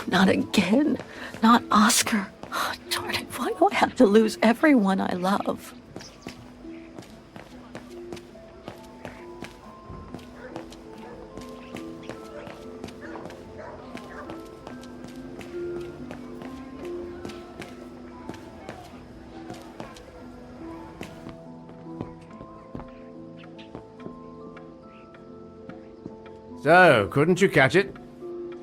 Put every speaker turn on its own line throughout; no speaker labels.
Not again. Not Oscar. Oh, darn it, why do I have to lose everyone I love?
So, couldn't you catch it?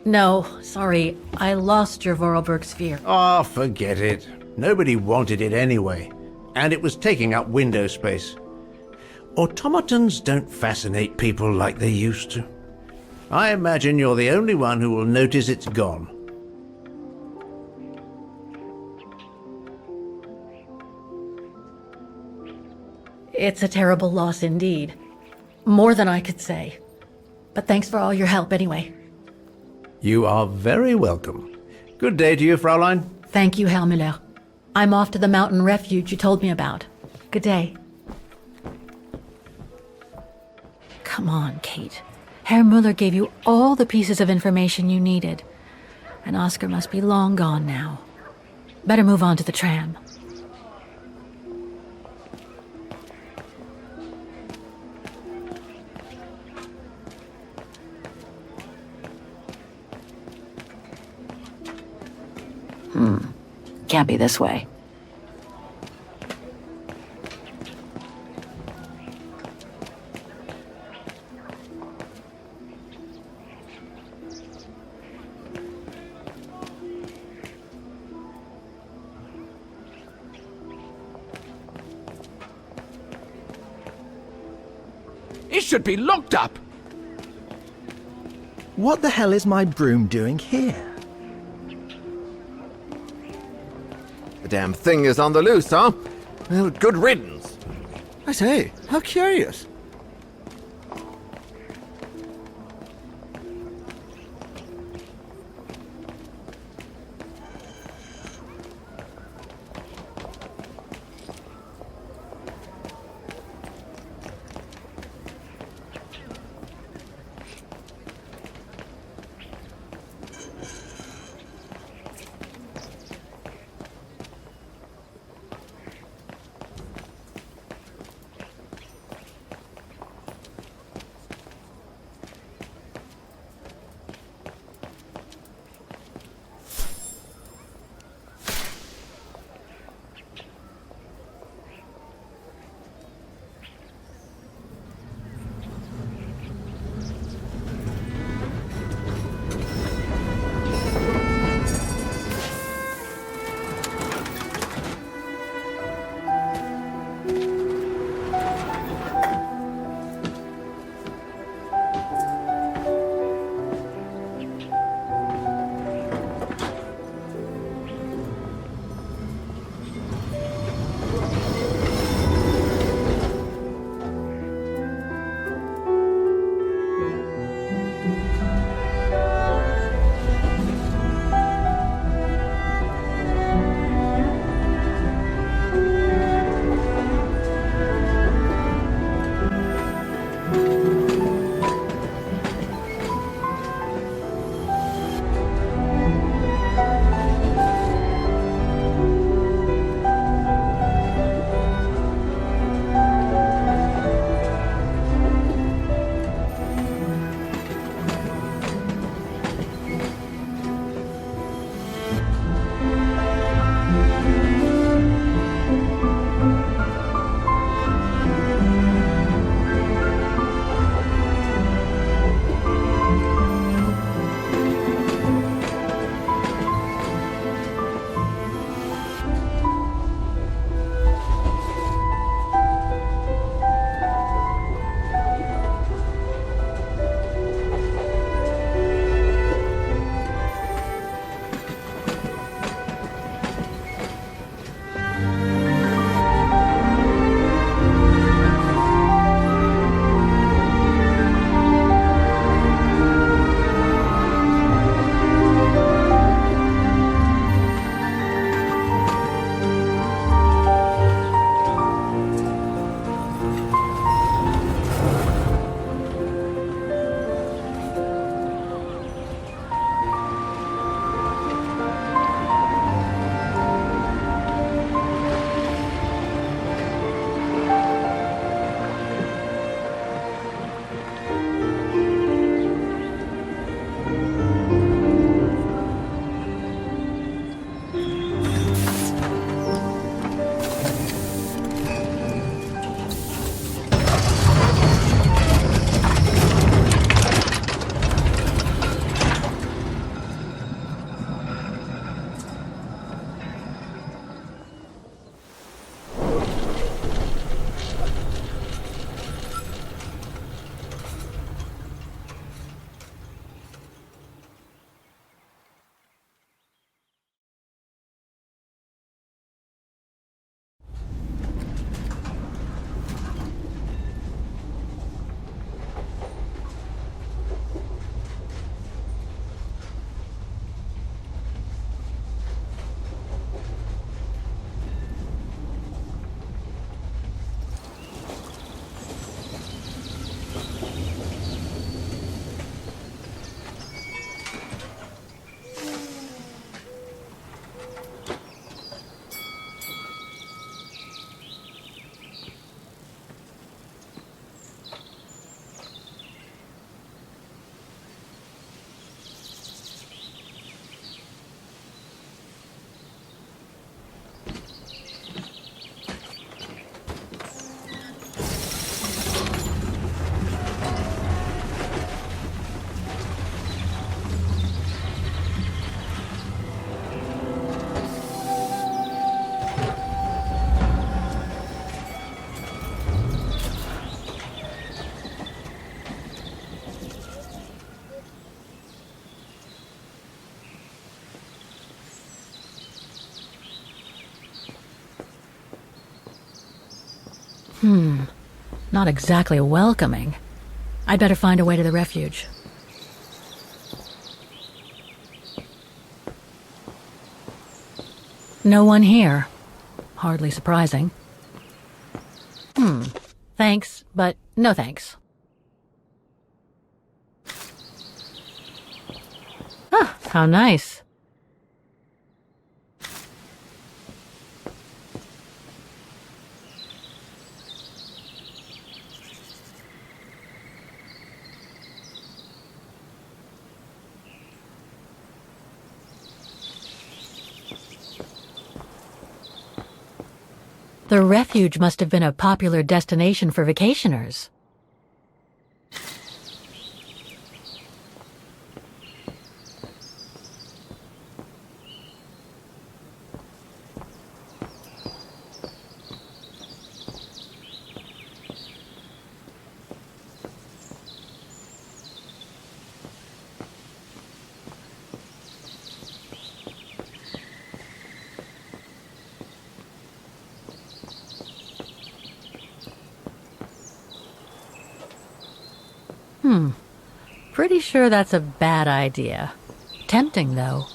No, sorry. I lost your Vorarlberg sphere.
Oh, forget it. Nobody wanted it anyway. And it was taking up window space. Automatons don't fascinate people like they used to. I imagine you're the only one who will notice it's gone.
It's a terrible loss indeed. More than I could say. But thanks for all your help anyway.
You are very welcome. Good day to you, Fraulein.
Thank you, Herr Müller. I'm off to the mountain refuge you told me about. Good day. Come on, Kate. Herr Müller gave you all the pieces of information you needed. And Oscar must be long gone now. Better move on to the tram. Can't be this way.
It should be locked up!
What the hell is my broom doing here?
The damn thing is on the loose, huh? Well, good riddance.
I say, how curious.
Not exactly welcoming. I'd better find a way to the refuge. No one here. Hardly surprising. Thanks, but no thanks. Ah, how nice. The refuge must have been a popular destination for vacationers. Pretty sure that's a bad idea. Tempting, though.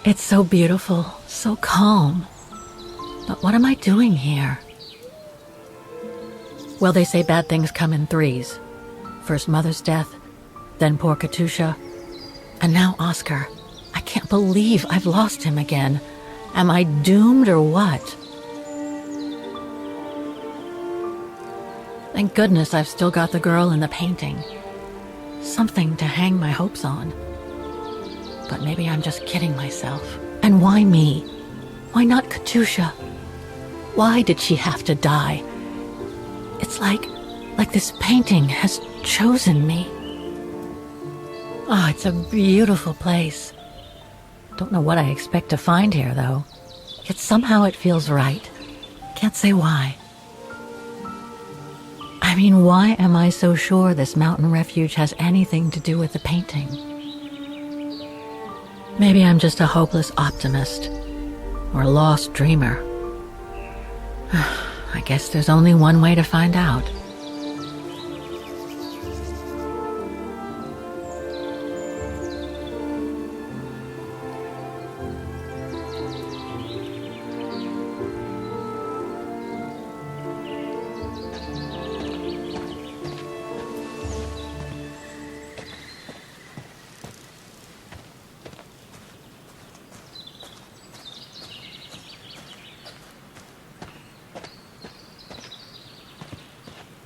It's so beautiful, so calm. But what am I doing here? Well, they say bad things come in threes. First Mother's death, then poor Katusha, and now Oscar. I can't believe I've lost him again. Am I doomed or what? Thank goodness I've still got the girl in the painting. Something to hang my hopes on. But maybe I'm just kidding myself. And why me? Why not Katusha? Why did she have to die? It's like this painting has chosen me. Oh, it's a beautiful place. Don't know what I expect to find here, though. Yet somehow it feels right. Can't say why. I mean, why am I so sure this mountain refuge has anything to do with the painting? Maybe I'm just a hopeless optimist, or a lost dreamer. I guess there's only one way to find out.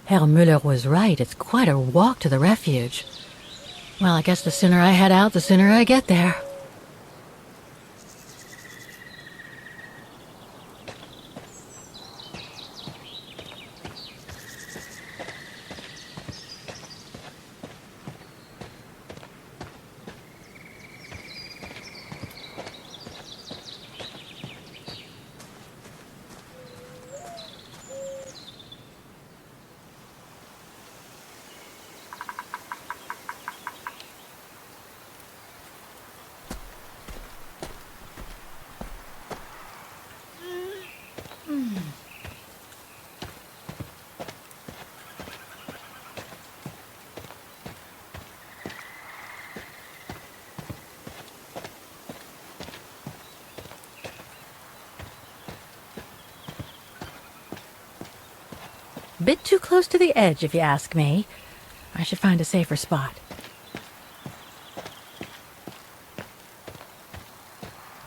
Herr Müller was right. It's quite a walk to the refuge. Well, I guess the sooner I head out, the sooner I get there. Bit too close to the edge, if you ask me. I should find a safer spot.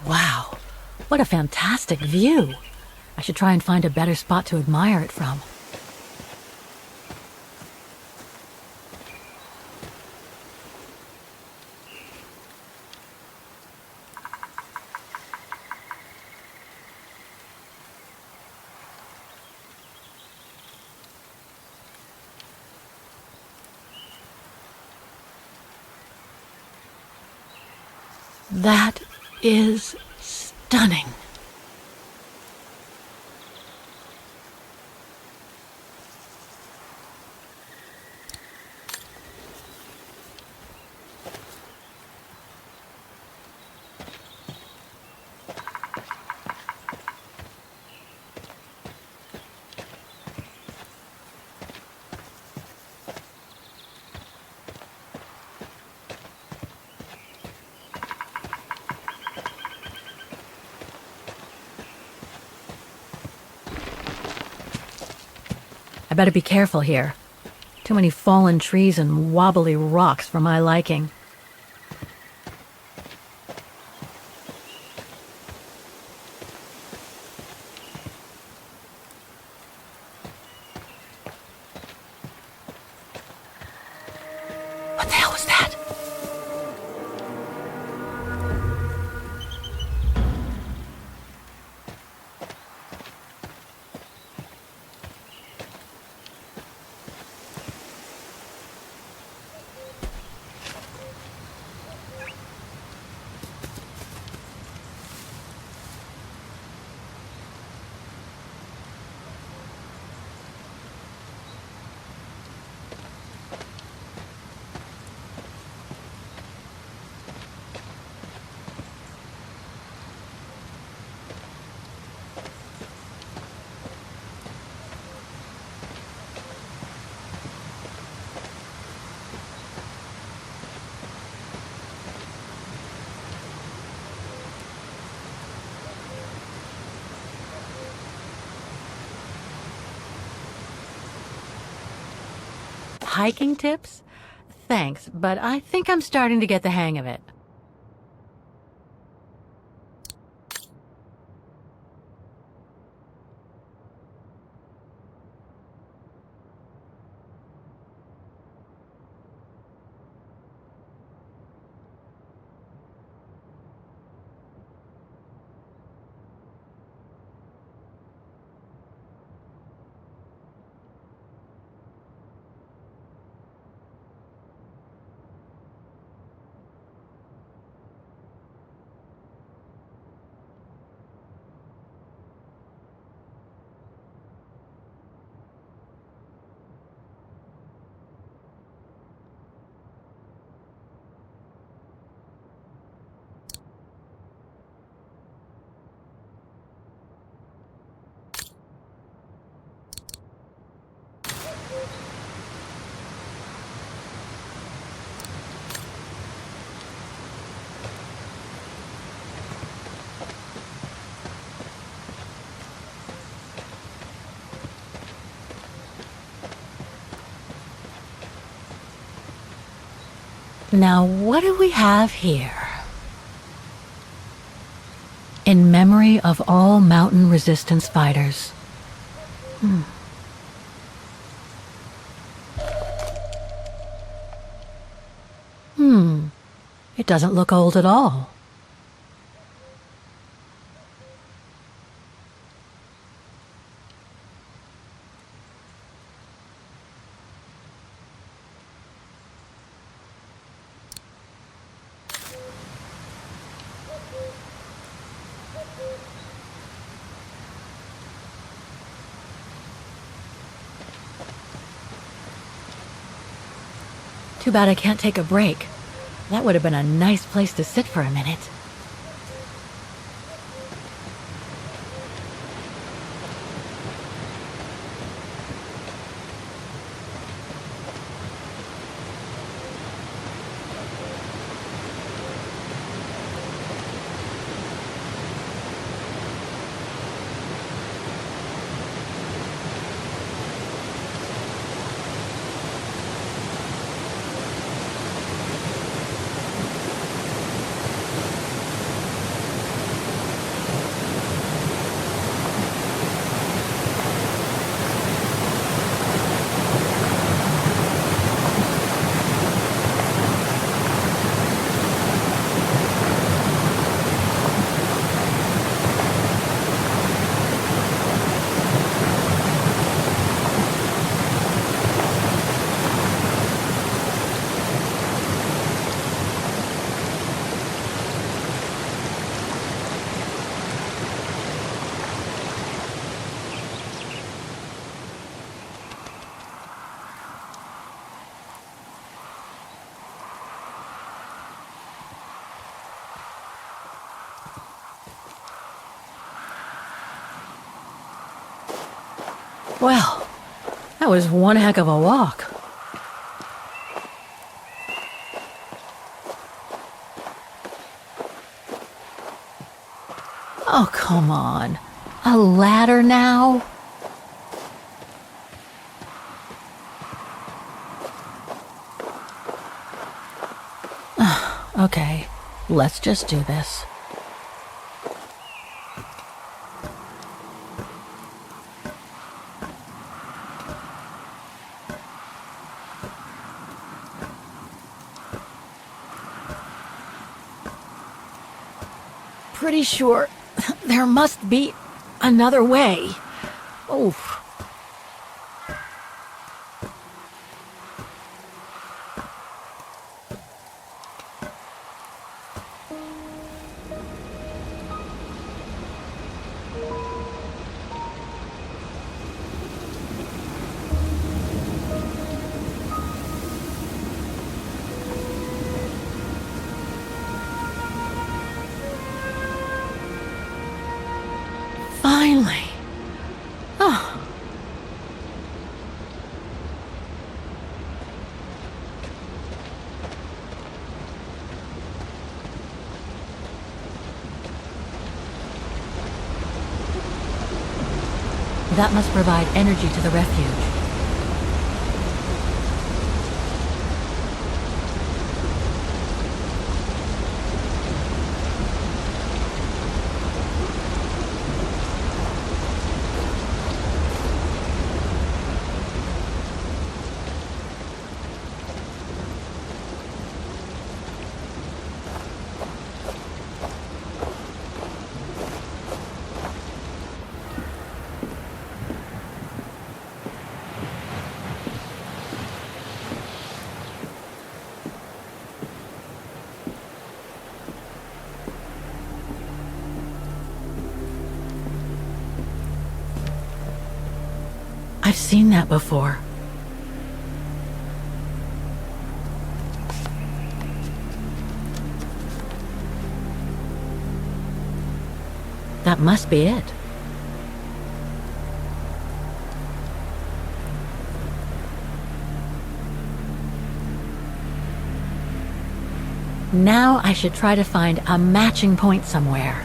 Wow, what a fantastic view. I should try and find a better spot to admire it from. That is stunning. I better be careful here. Too many fallen trees and wobbly rocks for my liking. What the hell was that? Hiking tips? Thanks, but I think I'm starting to get the hang of it. Now, what do we have here? In memory of all mountain resistance fighters. It doesn't look old at all. Too bad I can't take a break. That would have been a nice place to sit for a minute. Well, that was one heck of a walk. Oh, come on. A ladder now? Okay, let's just do this. Pretty sure there must be another way. Oh. Finally. Oh. That must provide energy to the refuge. I've seen that before. That must be it. Now I should try to find a matching point somewhere.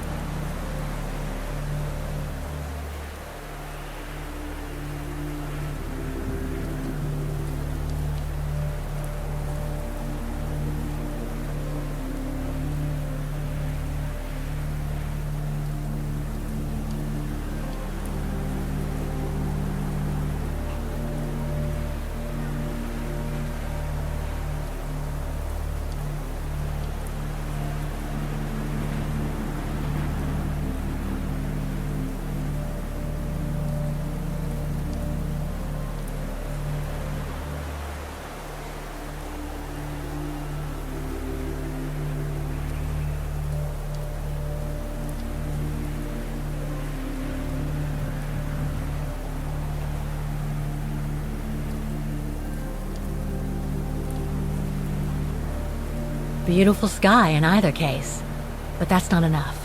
Beautiful sky in either case, but that's not enough.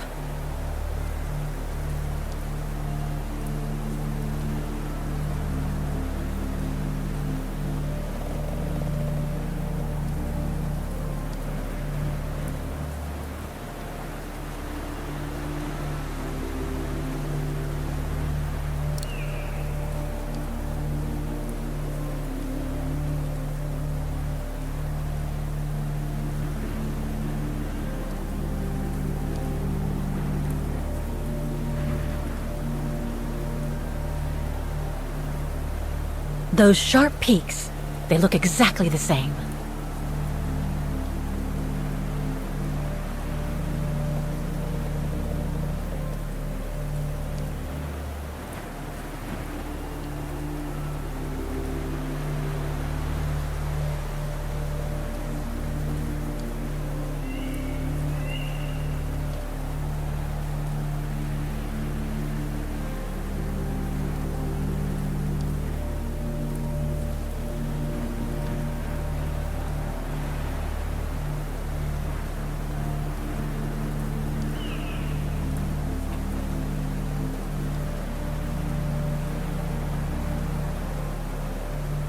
Those sharp peaks, they look exactly the same.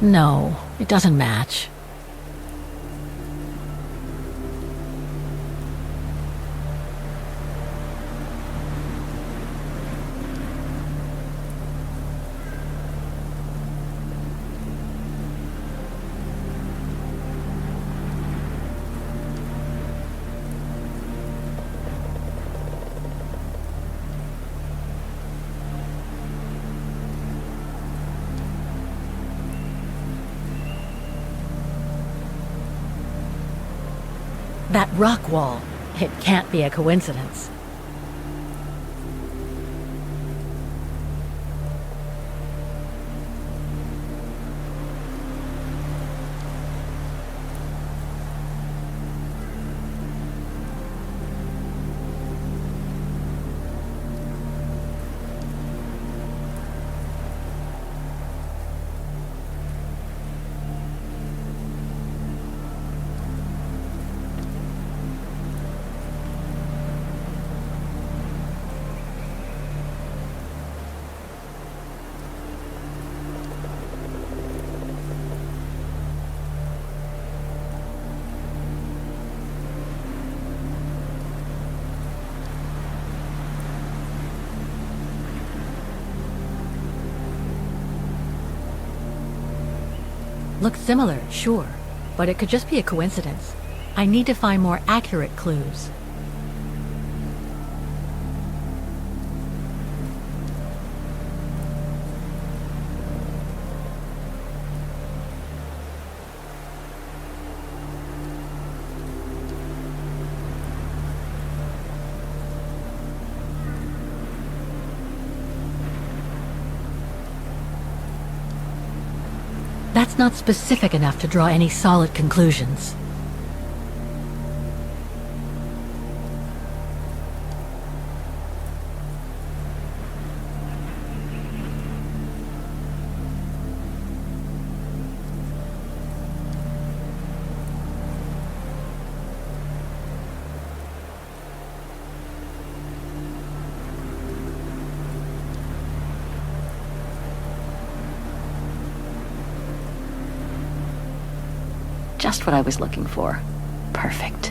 No, it doesn't match. That rock wall. It can't be a coincidence. Looks similar, sure, but it could just be a coincidence. I need to find more accurate clues. That's not specific enough to draw any solid conclusions. Just what I was looking for. Perfect.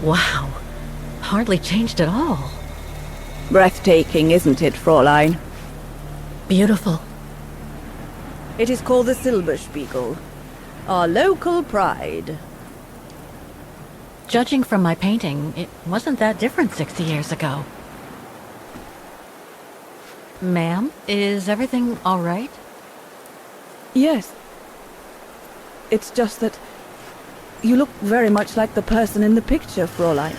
Wow. Hardly changed at all.
Breathtaking, isn't it, Fräulein?
Beautiful.
It is called the Silberspiegel, our local pride.
Judging from my painting, it wasn't that different 60 years ago. Ma'am, is everything all right?
Yes. It's just that you look very much like the person in the picture, Fräulein.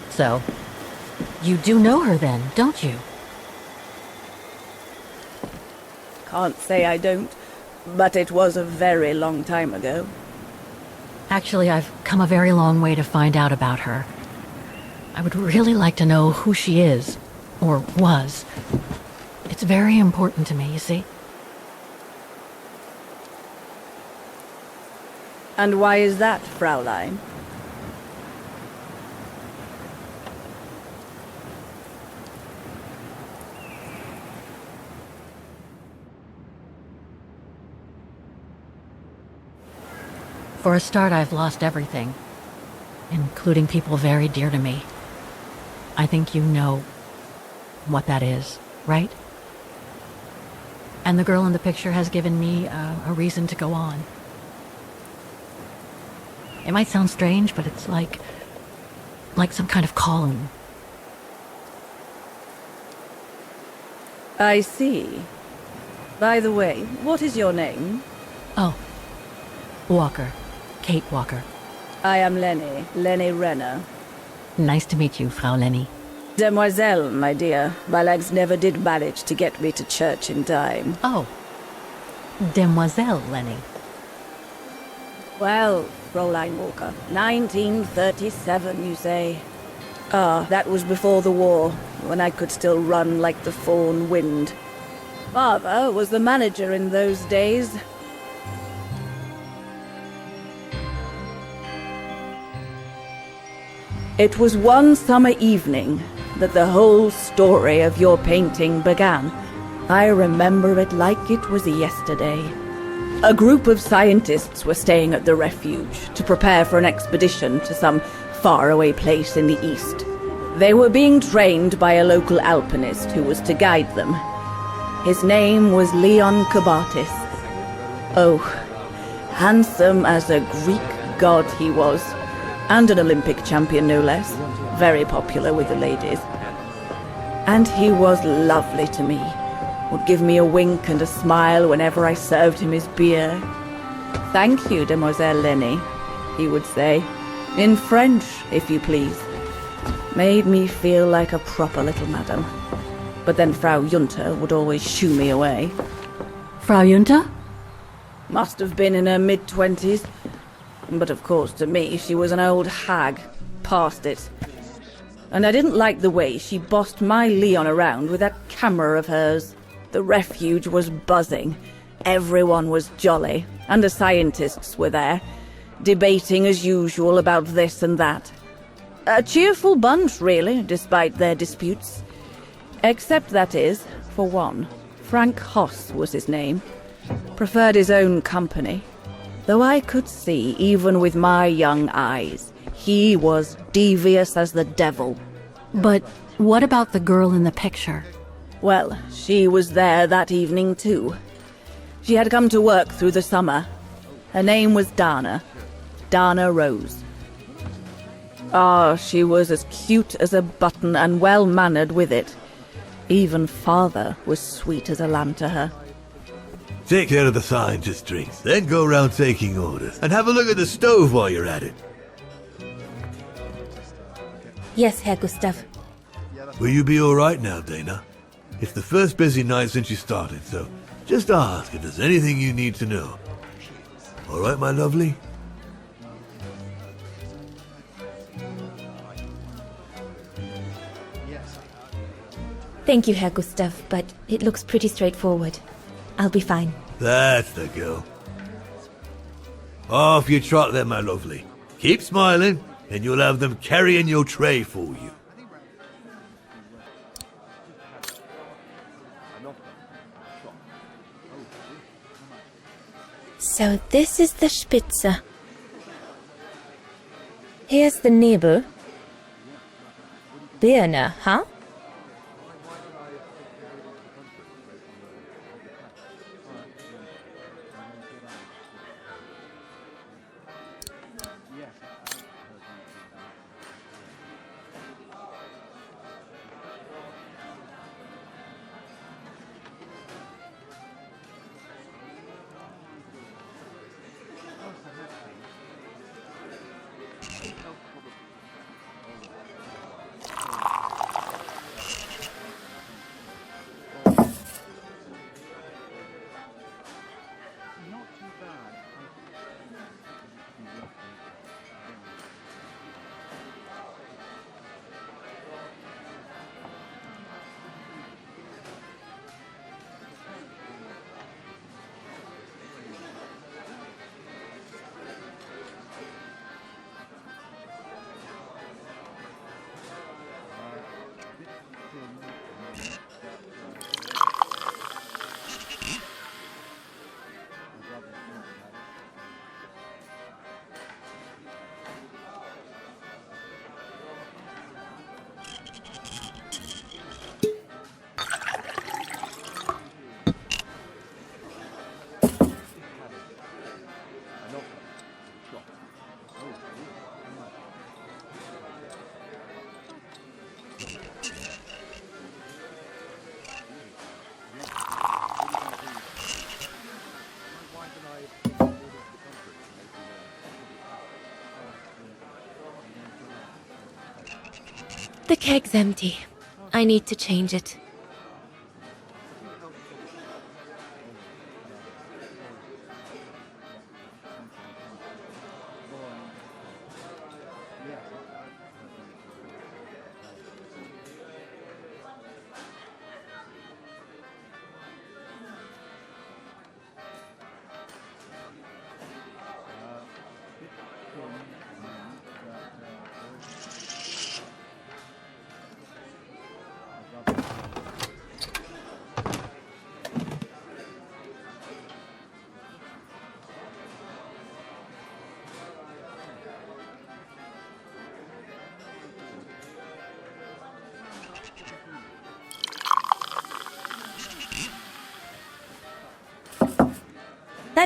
So, you do know her then, don't you?
Can't say I don't, but it was a very long time ago.
Actually, I've come a very long way to find out about her. I would really like to know who she is, or was. It's very important to me, you see?
And why is that, Fräulein?
For a start, I've lost everything, including people very dear to me. I think you know what that is, right? And the girl in the picture has given me a reason to go on. It might sound strange, but it's like some kind of calling.
I see. By the way, what is your name?
Oh, Walker. Kate Walker.
I am Lenny Renner.
Nice to meet you, Frau Lenny.
Demoiselle, my dear. My legs never did manage to get me to church in time.
Oh, Demoiselle Lenny.
Well, Fräulein Walker, 1937, you say? Ah, that was before the war, when I could still run like the fawn wind. Father was the manager in those days. It was one summer evening that the whole story of your painting began. I remember it like it was yesterday. A group of scientists were staying at the refuge to prepare for an expedition to some faraway place in the east. They were being trained by a local alpinist who was to guide them. His name was Leon Cowardice. Oh, handsome as a Greek god he was, and an Olympic champion no less, very popular with the ladies. And he was lovely to me, would give me a wink and a smile whenever I served him his beer. "Thank you, Demoiselle Lenny," he would say, in French, if you please. Made me feel like a proper little madam. But then Frau Junta would always shoo me away.
Frau Junta?
Must have been in her mid-20s. But of course, to me, she was an old hag, past it. And I didn't like the way she bossed my Leon around with that camera of hers. The refuge was buzzing. Everyone was jolly, and the scientists were there, debating as usual about this and that. A cheerful bunch, really, despite their disputes. Except, that is, for one, Frank Hoss was his name. Preferred his own company. Though I could see, even with my young eyes, he was devious as the devil.
But what about the girl in the picture?
Well, she was there that evening too. She had come to work through the summer. Her name was Dana Roze. She was as cute as a button and well-mannered with it. Even father was sweet as a lamb to her.
Take care of the scientist drinks, then go around taking orders. And have a look at the stove while you're at it.
Yes, Herr Gustav.
Will you be alright now, Dana? It's the first busy night since you started, so just ask if there's anything you need to know. Alright, my lovely?
Thank you, Herr Gustav, but it looks pretty straightforward. I'll be fine.
That's the girl. Off you trot then, my lovely. Keep smiling, and you'll have them carrying your tray for you.
So this is the Spitze. Here's the Nebel. Birne, huh? The keg's empty. I need to change it.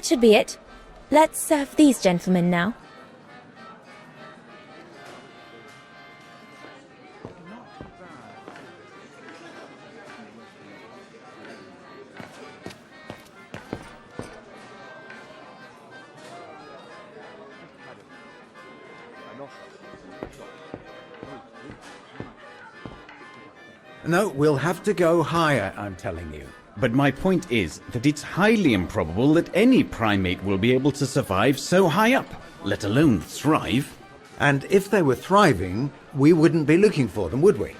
That should be it. Let's serve these gentlemen now.
No, we'll have to go higher, I'm telling you.
But my point is that it's highly improbable that any primate will be able to survive so high up, let alone thrive.
And if they were thriving, we wouldn't be looking for them, would we?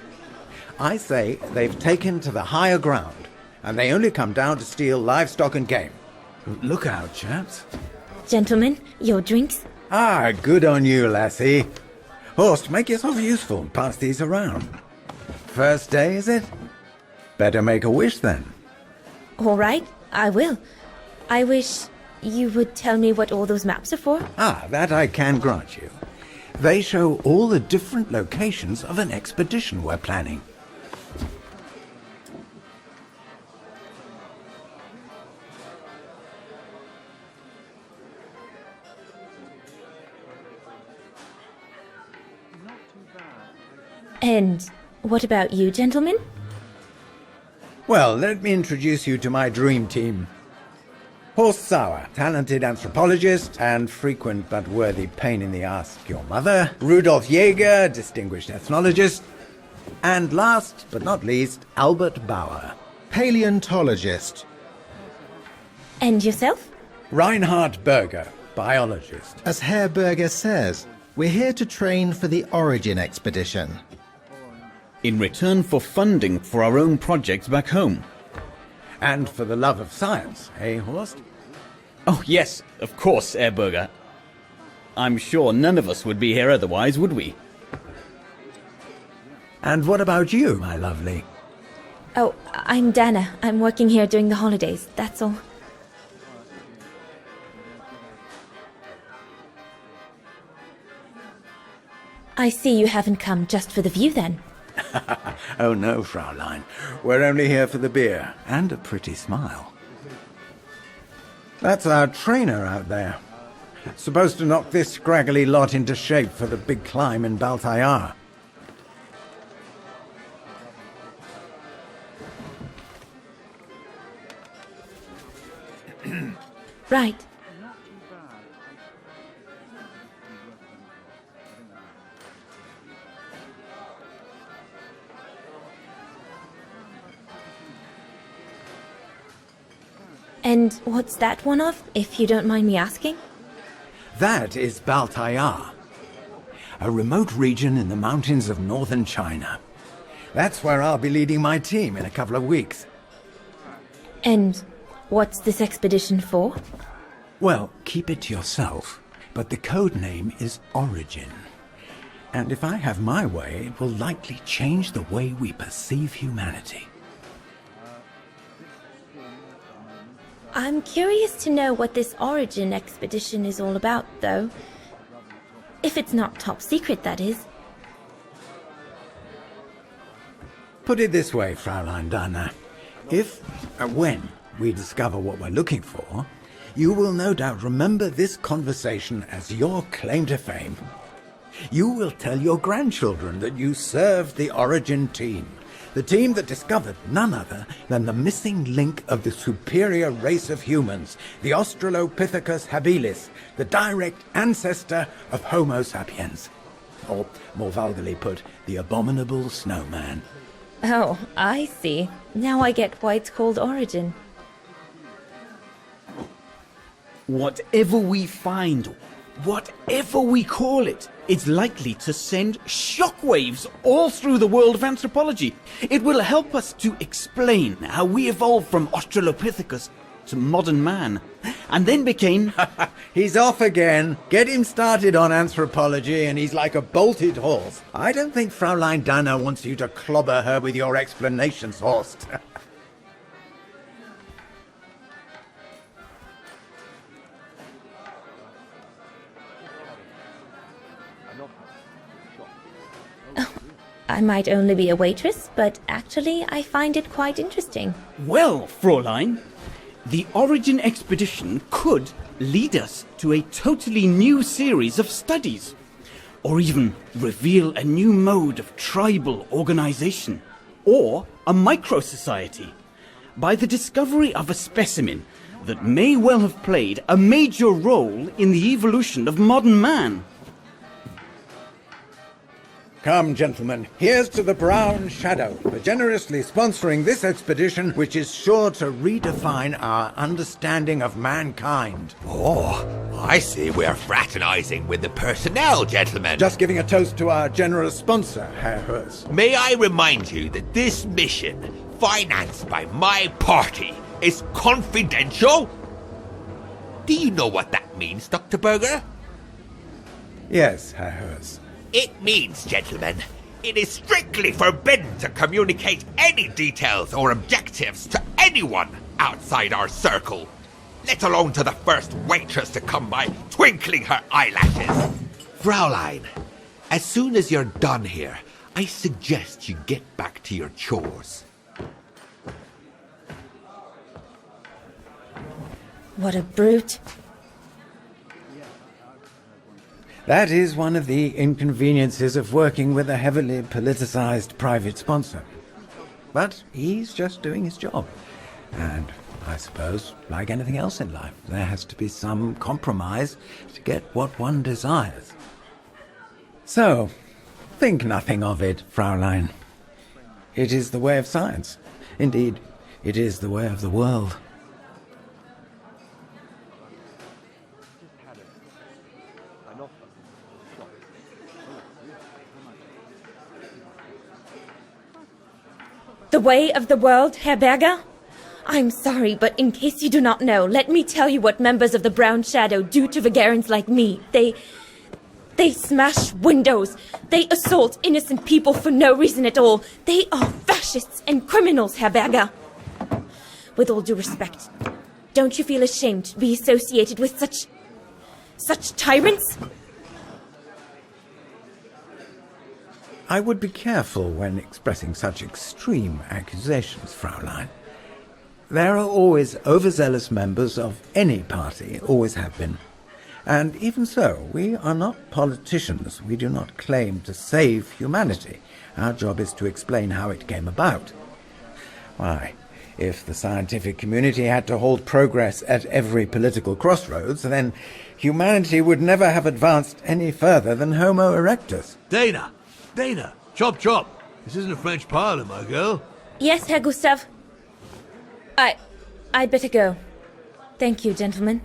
I say they've taken to the higher ground, and they only come down to steal livestock and game. Look out, chaps.
Gentlemen, your drinks?
Ah, good on you, lassie. Horst, make yourself useful and pass these around. First day, is it? Better make a wish, then.
All right, I will. I wish you would tell me what all those maps are for.
Ah, that I can grant you. They show all the different locations of an expedition we're planning.
And what about you, gentlemen?
Well, let me introduce you to my dream team. Horst Sauer, talented anthropologist and frequent but worthy pain in the ass your mother. Rudolf Jäger, distinguished ethnologist. And last but not least, Albert Bauer,
Paleontologist.
And yourself?
Reinhard Berger, biologist.
As Herr Berger says, we're here to train for the Origin expedition.
In return for funding for our own projects back home.
And for the love of science, eh, Horst?
Oh, yes, of course, Herr Berger. I'm sure none of us would be here otherwise, would we?
And what about you, my lovely?
Oh, I'm Dana. I'm working here during the holidays, that's all. I see you haven't come just for the view, then.
Oh no, Fraulein. We're only here for the beer and a pretty smile. That's our trainer out there. Supposed to knock this scraggly lot into shape for the big climb in Baltayar.
Right. And what's that one of, if you don't mind me asking?
That is Baltayar, a remote region in the mountains of northern China. That's where I'll be leading my team in a couple of weeks.
And what's this expedition for?
Well, keep it to yourself, but the code name is Origin. And if I have my way, it will likely change the way we perceive humanity.
I'm curious to know what this Origin expedition is all about, though. If it's not top secret, that is.
Put it this way, Fraulein Dana. When we discover what we're looking for, you will no doubt remember this conversation as your claim to fame. You will tell your grandchildren that you served the Origin team. The team that discovered none other than the missing link of the superior race of humans, the Australopithecus habilis, the direct ancestor of Homo sapiens. Or, more vulgarly put, the abominable snowman.
Oh, I see. Now I get why it's called Origin.
Whatever we find, whatever we call it, it's likely to send shockwaves all through the world of anthropology. It will help us to explain how we evolved from Australopithecus to modern man, and then became...
He's off again. Get him started on anthropology and he's like a bolted horse. I don't think Fraulein Dana wants you to clobber her with your explanations, Horst.
I might only be a waitress, but actually I find it quite interesting.
Well, Fräulein, The Origin expedition could lead us to a totally new series of studies, or even reveal a new mode of tribal organization, or a micro-society, by the discovery of a specimen that may well have played a major role in the evolution of modern man.
Come, gentlemen, here's to the Brown Shadow for generously sponsoring this expedition, which is sure to redefine our understanding of mankind.
Oh, I see we're fraternizing with the personnel, gentlemen.
Just giving a toast to our generous sponsor, Herr Roze.
May I remind you that this mission, financed by my party, is confidential? Do you know what that means, Dr. Berger?
Yes, Herr Roze.
It means, gentlemen, it is strictly forbidden to communicate any details or objectives to anyone outside our circle, let alone to the first waitress to come by twinkling her eyelashes. Fraulein, as soon as you're done here, I suggest you get back to your chores.
What a brute.
That is one of the inconveniences of working with a heavily politicized private sponsor. But he's just doing his job. And I suppose, like anything else in life, there has to be some compromise to get what one desires. So, think nothing of it, Fraulein. It is the way of science. Indeed, it is the way of the world.
The way of the world, Herr Berger? I'm sorry, but in case you do not know, let me tell you what members of the Brown Shadow do to Vagarans like me. They smash windows. They assault innocent people for no reason at all. They are fascists and criminals, Herr Berger. With all due respect, don't you feel ashamed to be associated with such tyrants?
I would be careful when expressing such extreme accusations, Fraulein. There are always overzealous members of any party, always have been. And even so, we are not politicians. We do not claim to save humanity. Our job is to explain how it came about. Why, if the scientific community had to halt progress at every political crossroads, then humanity would never have advanced any further than Homo erectus.
Dana, chop chop. This isn't a French parlor, my girl.
Yes, Herr Gustav. I'd better go. Thank you, gentlemen.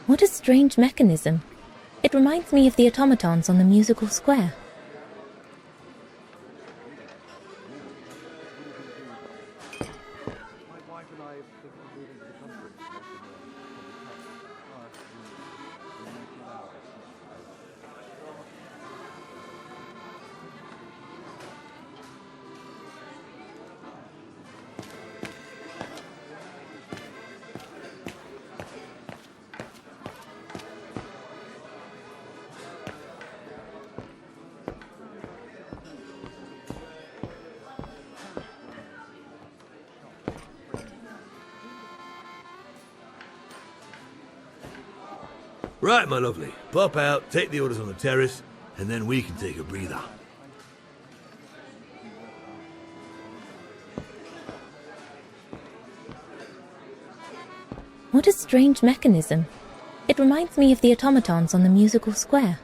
What a strange mechanism. It reminds me of the automatons on the musical square.
Right, my lovely. Pop out, take the orders on the terrace, and then we can take a breather.
What a strange mechanism. It reminds me of the automatons on the musical square.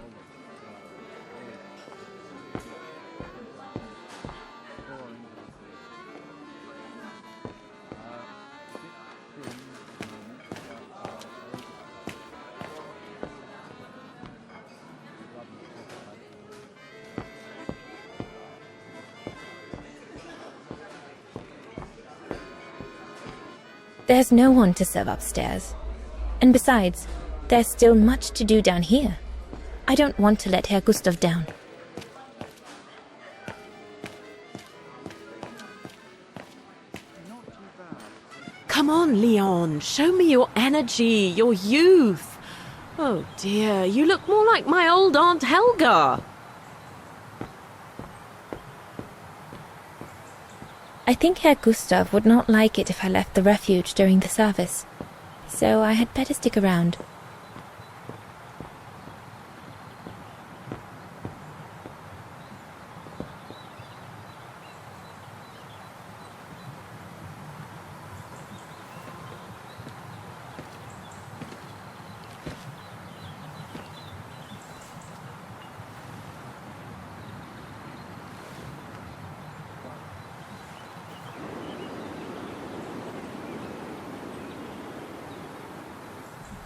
There's no one to serve upstairs. And besides, there's still much to do down here. I don't want to let Herr Gustav down.
Come on, Leon. Show me your energy, your youth. Oh dear, you look more like my old Aunt Helga.
I think Herr Gustav would not like it if I left the refuge during the service, so I had better stick around.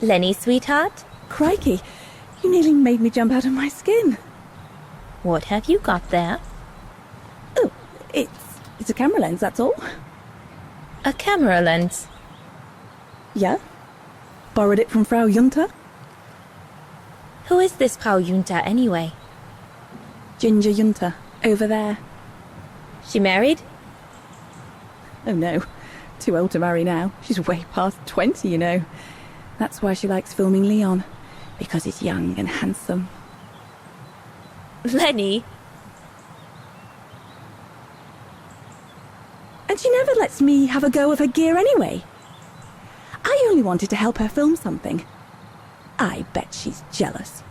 Lenny, sweetheart?
Crikey, you nearly made me jump out of my skin.
What have you got there?
Oh, it's a camera lens, that's all.
A camera lens?
Yeah. Borrowed it from Frau Junta.
Who is this Frau Junta, anyway?
Ginger Junta, over there.
She married?
Oh no, too old to marry now. She's way past 20, you know. That's why she likes filming Leon, because he's young and handsome.
Lenny!
And she never lets me have a go of her gear anyway. I only wanted to help her film something. I bet she's jealous.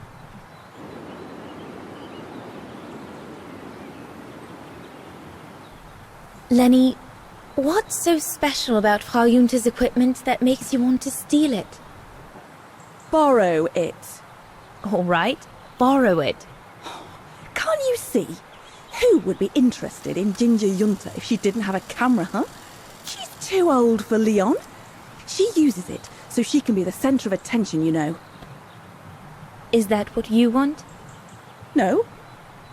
Lenny, what's so special about Frau Junta's equipment that makes you want to steal it?
Borrow it.
All right, borrow it.
Can't you see? Who would be interested in Ginger Junta if she didn't have a camera, huh? She's too old for Leon. She uses it so she can be the centre of attention, you know.
Is that what you want?
No,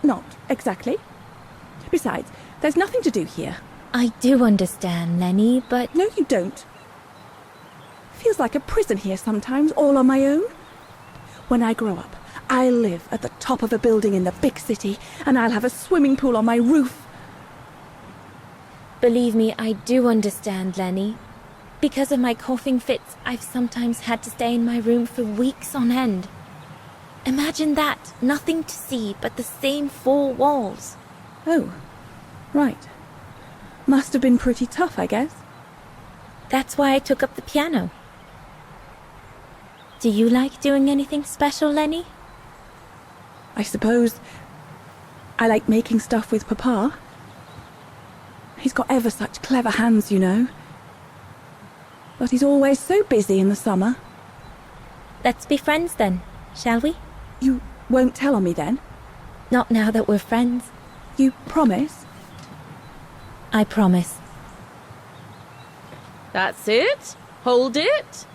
not exactly. Besides, there's nothing to do here.
I do understand, Lenny, but...
No, you don't. Feels like a prison here sometimes, all on my own. When I grow up, I'll live at the top of a building in the big city, and I'll have a swimming pool on my roof.
Believe me, I do understand, Lenny. Because of my coughing fits, I've sometimes had to stay in my room for weeks on end. Imagine that, nothing to see but the same four walls.
Oh, right. Must have been pretty tough, I guess.
That's why I took up the piano. Do you like doing anything special, Lenny?
I suppose I like making stuff with Papa. He's got ever such clever hands, you know. But he's always so busy in the summer.
Let's be friends then, shall we?
You won't tell on me then?
Not now that we're friends.
You promise?
I promise.
That's it. Hold it.